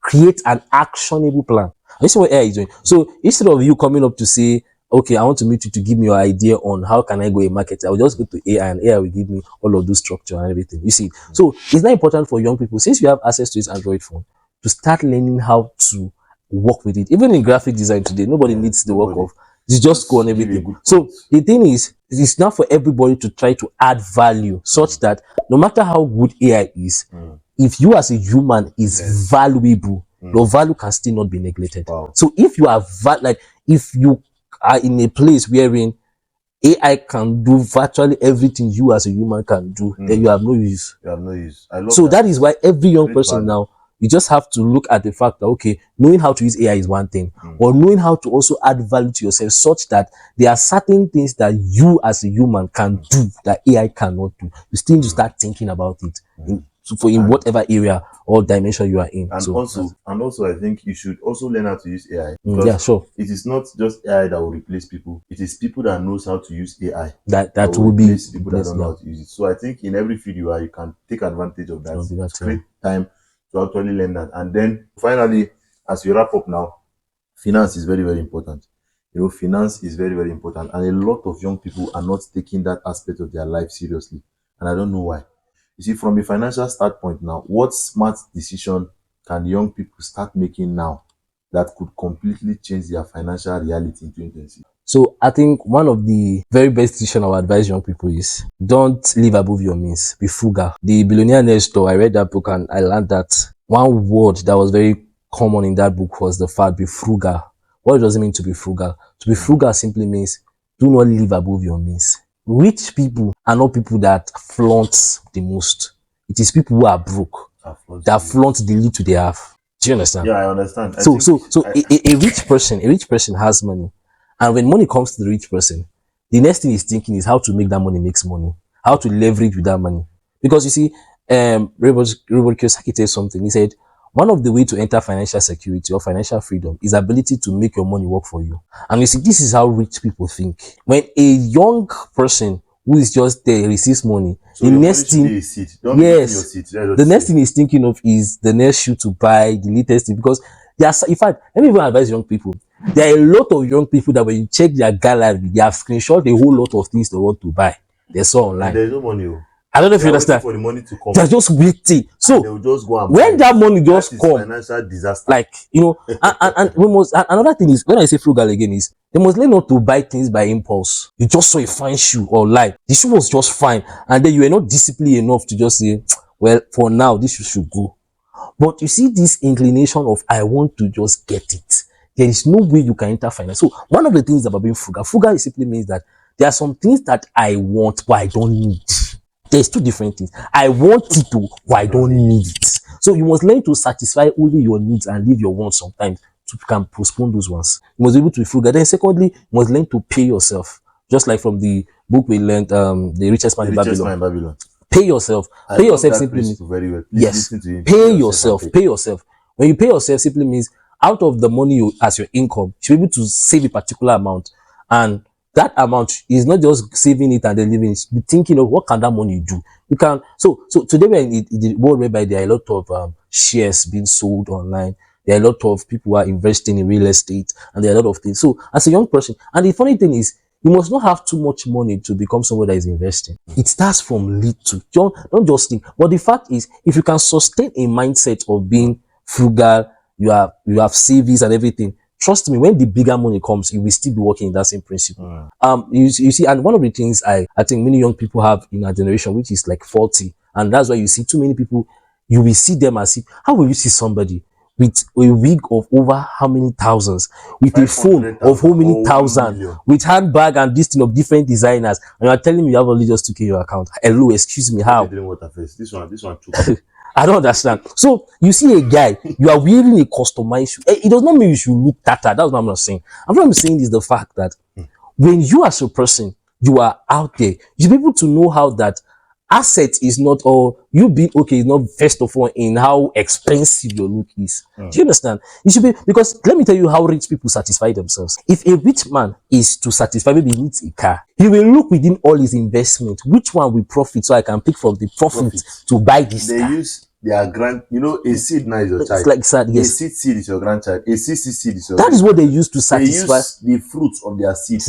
create an actionable plan. This is what AI is doing. So instead of you coming up to say, okay, I want to meet you to give me your idea on how can I go a market, I will just go to AI and AI will give me all of those structure and everything. You see, so it's not important for young people, since you have access to this Android phone, to start learning how to work with it. Even in graphic design today, nobody needs the work of, you just go on everything. So the thing is, it's not for everybody to try to add value such that no matter how good AI is, if you as a human is valuable, your value can still not be neglected. Wow. So if you are like, if you are in a place wherein AI can do virtually everything you as a human can do, then you have no use. You have no use. I love So that is why every young Great person value. now, you just have to look at the fact that, okay, knowing how to use AI is one thing, or knowing how to also add value to yourself such that there are certain things that you as a human can do that AI cannot do. You still need to start thinking about it in whatever area or dimension you are in. And So also, I think you should also learn how to use AI. yeah, sure. It is not just AI that will replace people. It is people that knows how to use AI That will be replace people that don't know yeah. how to use it. So I think in every field you are, you can take advantage of that. Will be that, To create time to actually learn that. And then finally, as we wrap up now, finance is very, very important. You know, finance is very, very important. And a lot of young people are not taking that aspect of their life seriously. And I don't know why. You see, from a financial standpoint now, what smart decision can young people start making now that could completely change their financial reality in 2026? So I think one of the very best decision I would advise young people is don't live above your means. Be frugal. The Billionaire Next Door, I read that book and I learned that one word that was very common in that book was the fact be frugal. What does it mean to be frugal? To be frugal simply means do not live above your means. Rich people are not people that flaunt the most. It is people who are broke that flaunt the little they have. Do you understand? Yeah, I understand. So a rich person has money. And when money comes to the rich person, the next thing he's thinking is how to make that money makes money, how to leverage with that money. Because you see, Robert Kiyosaki said something. He said, one of the way to enter financial security or financial freedom is ability to make your money work for you. And you see, this is how rich people think. When a young person who is just there receives money, so the your next money thing, should be a seed. Don't be yes, your seed. the next thing he's thinking of is the next shoe to buy, the latest thing. Because there are, in fact, let me even advise young people. There are a lot of young people that when you check their gallery, they have screenshot a whole lot of things they want to buy. They saw online. And there's no money. I don't know if you understand. For the money to come. They're just waiting. So they'll just go and when that money just come, financial disaster. like, you know, and we must, another thing is, when I say frugal again, is they must learn not to buy things by impulse. You just saw a fine shoe or like the shoe was just fine, and then you were not disciplined enough to just say, well, for now this should go. But you see this inclination of I want to just get it. There is no way you can enter finance. So one of the things about being frugal simply means that there are some things that I want but I don't need. There's two different things. I want it to, but I don't need it. So you must learn to satisfy only your needs and leave your wants sometimes to can postpone those ones. You must be able to be frugal. Then secondly, you must learn to pay yourself. Just like from the book we learned, The Richest Man in Babylon. Pay yourself. Pay yourself simply means very well. Yes. Pay yourself. Pay yourself. When you pay yourself, simply means out of the money you as your income, you should be able to save a particular amount. And that amount is not just saving it and then leaving it. Be thinking of what can that money do. You can so today we're in the world whereby there are a lot of shares being sold online. There are a lot of people who are investing in real estate, and there are a lot of things. So as a young person, and the funny thing is, you must not have too much money to become someone that is investing. It starts from little. Don't just think. But the fact is, if you can sustain a mindset of being frugal, you have savings and everything. Trust me, when the bigger money comes, you will still be working in that same principle. You see, and one of the things I think many young people have in our generation, which is like faulty, and that's why you see too many people, you will see them as if, how will you see somebody with a wig of over how many thousands, with a phone of how many thousand, with handbag and this thing of different designers, and you are telling me you have only just 2K in your account? Hello, excuse me, how? This one I don't understand. So you see a guy, you are wearing a customized shoe. It does not mean you should look tattered. That's what I'm not saying. What I'm saying is the fact that when you as a person, you are out there, you should be able to know how that asset is not, or you being okay is not first of all in how expensive your look is. Do you understand? It should be, because let me tell you how rich people satisfy themselves. If a rich man is to satisfy, maybe he needs a car, he will look within all his investment, which one will profit, so I can pick from the profit to buy this They car. use their a seed now is your It's child. like sad, A yes. seed is your grandchild. A CC seed is your That is what they use to They satisfy use the fruits of their seed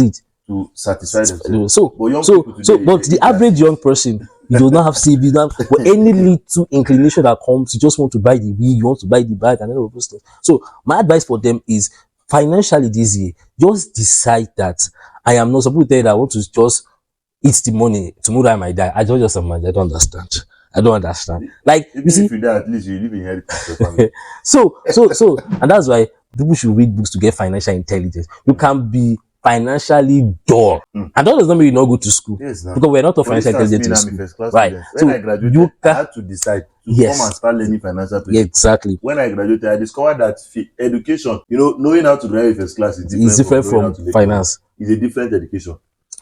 to satisfy themselves. So, But young people today, but they the eat their average seed. young person, you do not have savings, but any little inclination that comes, you just want to buy the wig, you want to buy the bag, and all of those things. So, my advice for them is, financially this year, just decide that I am not supposed to tell you that I want to just eat the money. Tomorrow I might die. I don't just imagine. I don't understand. I don't understand. Like, Even you see, if you die, at least you leave inheritance to your family. so, and that's why people should read books to get financial intelligence. You can be financially dull, and that does not mean you not go to school. Yes, now. Because we're not a For financial instance, me intelligence and in I'm a school, first class right? student. So When I graduated, you I can, had to decide to yes, come and start learning financial yeah, principles. exactly. When I graduated, I discovered that education, knowing how to drive a first class is It's different from knowing how from to make finance. money. It's a different education.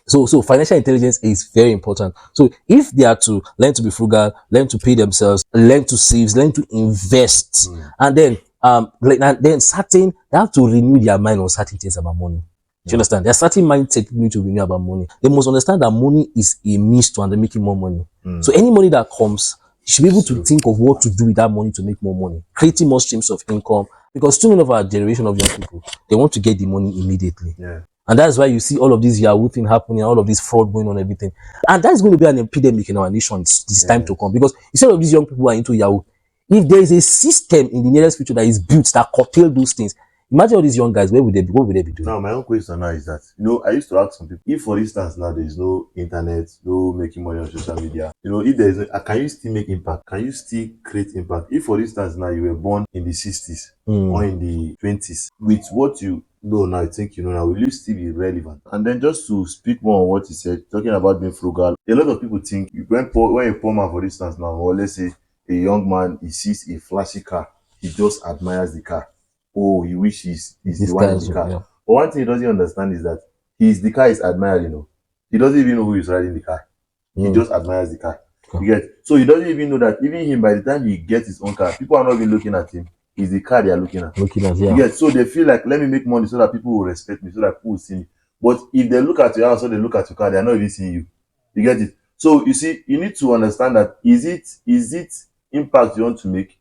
So financial intelligence is very important. So if they are to learn to be frugal, learn to pay themselves, learn to save, learn to invest, and then then certain, they have to renew their mind on certain things about money. Do you understand? There's certain mindset you need to renew about money. They must understand that money is a means to and making more money. So any money that comes, you should be able to think of what to do with that money to make more money, creating more streams of income. Because too many of our generation of young people, they want to get the money immediately. Yeah. And that's why you see all of this Yahoo thing happening, all of this fraud going on, everything. And that's going to be an epidemic in our nation this time to come. Because instead of these young people who are into Yahoo, if there is a system in the nearest future that is built that curtail those things, imagine all these young guys, where would they be? What would they be doing? Now, my own question now is that, I used to ask some people, if for instance now there is no internet, no making money on social media, if there is no, can you still make impact? Can you still create impact? If for instance now you were born in the 60s or in the 20s, with what you know now, I think now, will you still be relevant? And then just to speak more on what you said, talking about being frugal, a lot of people think when a poor man, for instance now, or let's say a young man, he sees a flashy car, he just admires the car. Oh, he wishes he's the one in the car. Yeah. But one thing he doesn't understand is that the car is admired, He doesn't even know who is riding the car. He just admires the car. You get? So he doesn't even know that even him, by the time he gets his own car, people are not even looking at him. It's the car they are looking at. Yeah. You get? So they feel like, let me make money so that people will respect me, so that people will see me. But if they look at your house or they look at your car, they are not even seeing you. You get it? So you see, you need to understand that is it impact you want to make?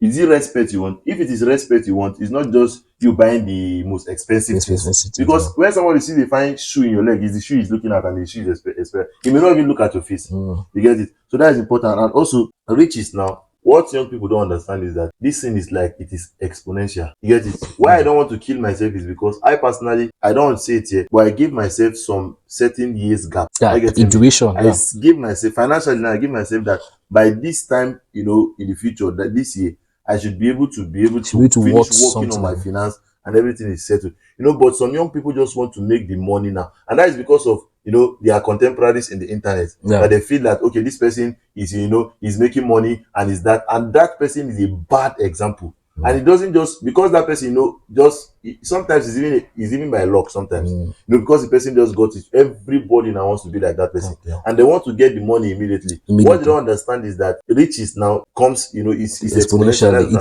Is it respect you want? If it is respect you want, it's not just you buying the most expensive things. Because when somebody sees a fine shoe in your leg, it's the shoe he's looking at, and the shoe is expensive. He may not even look at your face. You get it? So that is important. And also, riches now. What young people don't understand is that this thing is like, it is exponential. You get it? Why I don't want to kill myself is because I personally, I don't want to say it here, but I give myself some certain years gap. I intuition. I give myself financially now. I give myself that by this time, in the future, that this year, I should be able to finish working on my finance and everything is settled. But some young people just want to make the money now, and that is because of their contemporaries in the internet, that they feel that, okay, this person is is making money and that person is a bad example. And it doesn't just because that person sometimes it's even by luck sometimes, because the person just got it. Everybody now wants to be like that person, and they want to get the money immediately. What they don't understand is that riches now comes, it's exponential.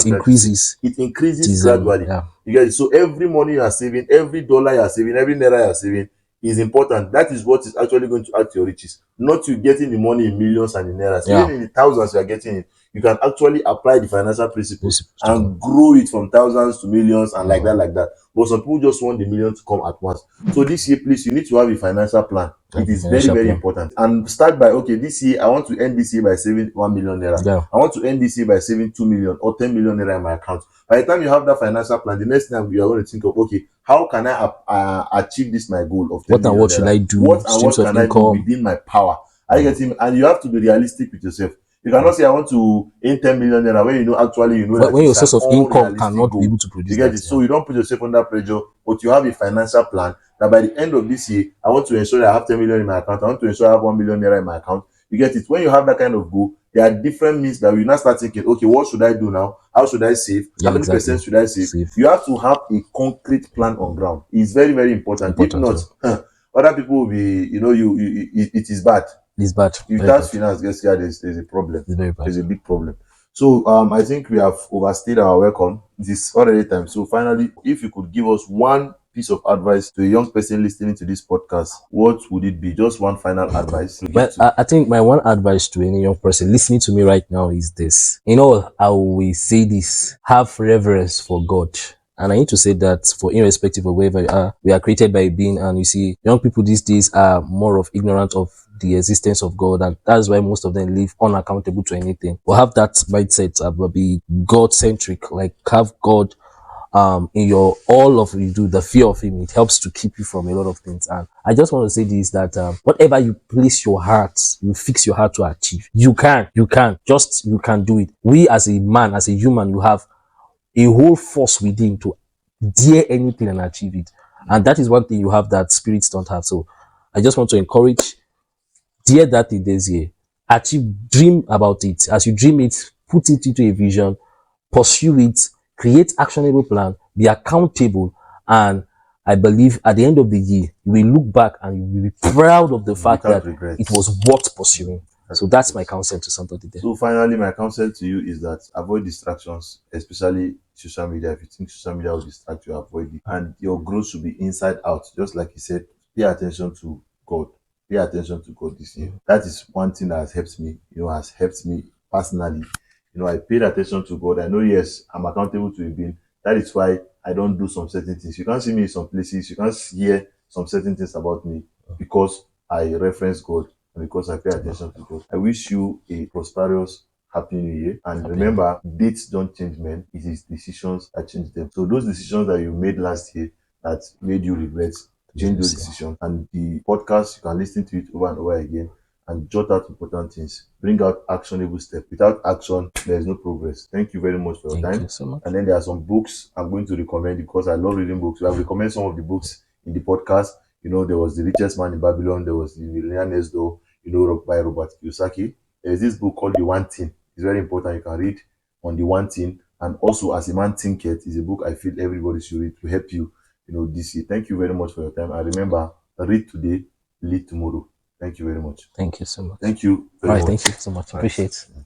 It increases gradually. You get it? So every money you are saving, every dollar you are saving, every naira you are saving is important. That is what is actually going to add to your riches, not you getting the money in millions and in naira. Even in the thousands you are getting it, you can actually apply the financial principles and grow it from thousands to millions and like that. But some people just want the million to come at once. So this year, please, you need to have a financial plan. It is very, very important. And start by, okay, this year, I want to end this year by saving 1 million naira. I want to end this year by saving 2 million or 10 million naira in my account. By the time you have that financial plan, the next thing you are going to think of, okay, how can I achieve this my goal of 10 million? What should I do? What can I do within my power? Are you getting? And you have to be realistic with yourself. You cannot say I want to earn 10 million naira when that when your source of income cannot be able to produce. You get it? So you don't put yourself under pressure, but you have a financial plan that by the end of this year, I want to ensure that I have 10 million in my account. I want to ensure I have 1 million naira in my account. You get it? When you have that kind of goal, there are different means that you now start thinking, okay, what should I do now? How should I save? How many percent should I save? You have to have a concrete plan on ground. It's very, very important. If not, other people will be, it is bad. It's bad. If Very that's bad. finance gets here, there's a problem. It's very bad. There's a big problem. So I think we have overstayed our welcome. This already time. So finally, if you could give us one piece of advice to a young person listening to this podcast, what would it be? Just one final advice to Well, give to. I think my one advice to any young person listening to me right now is this. You know, I will say this: have reverence for God. And I need to say that for irrespective of wherever you are, we are created by a being. And you see, young people these days are more of ignorant of the existence of God. And that's why most of them live unaccountable to anything. But have that mindset about be God centric, like have God in your all of you do, the fear of him, it helps to keep you from a lot of things. And I just want to say this, that whatever you place your heart, you fix your heart to achieve, you can do it. We as a man, as a human, you have a whole force within to dare anything and achieve it. And that is one thing you have that spirits don't have. So I just want to encourage, dare that thing this year, achieve, dream about it. As you dream it, put it into a vision, pursue it, create actionable plan, be accountable, and I believe at the end of the year, you will look back and you will be proud of the fact Without that regret. it was worth pursuing. So that's my counsel to somebody there. So finally, my counsel to you is that avoid distractions, especially social media. If you think social media will distract you, avoid it. And your growth should be inside out. Just like you said, pay attention to God. Pay attention to God this year. That is one thing that has helped me, has helped me personally. I paid attention to God. I know, yes, I'm accountable to a being. That is why I don't do some certain things. You can't see me in some places. You can't hear some certain things about me because I reference God and because I pay attention to God. I wish you a prosperous, happy new year. And remember, dates don't change men. It is decisions that change them. So those decisions that you made last year that made you regret, change those decisions. And the podcast, you can listen to it over and over again and jot out important things. Bring out actionable steps. Without action, there is no progress. Thank you very much for your Thank time. you so much. And then there are some books I'm going to recommend because I love reading books. I'll recommend some of the books in the podcast. There was The Richest Man in Babylon. There was The Millionaire Next Door, by Robert Kiyosaki. There is this book called The One Thing. It's very important. You can read on The One Thing. And also, As a Man Thinketh is a book I feel everybody should read to help you, this year. Thank you very much for your time. And remember, read today, lead tomorrow. Thank you very much. Thank you so much. Thank you All very right, much. thank you so much. All right. Appreciate it.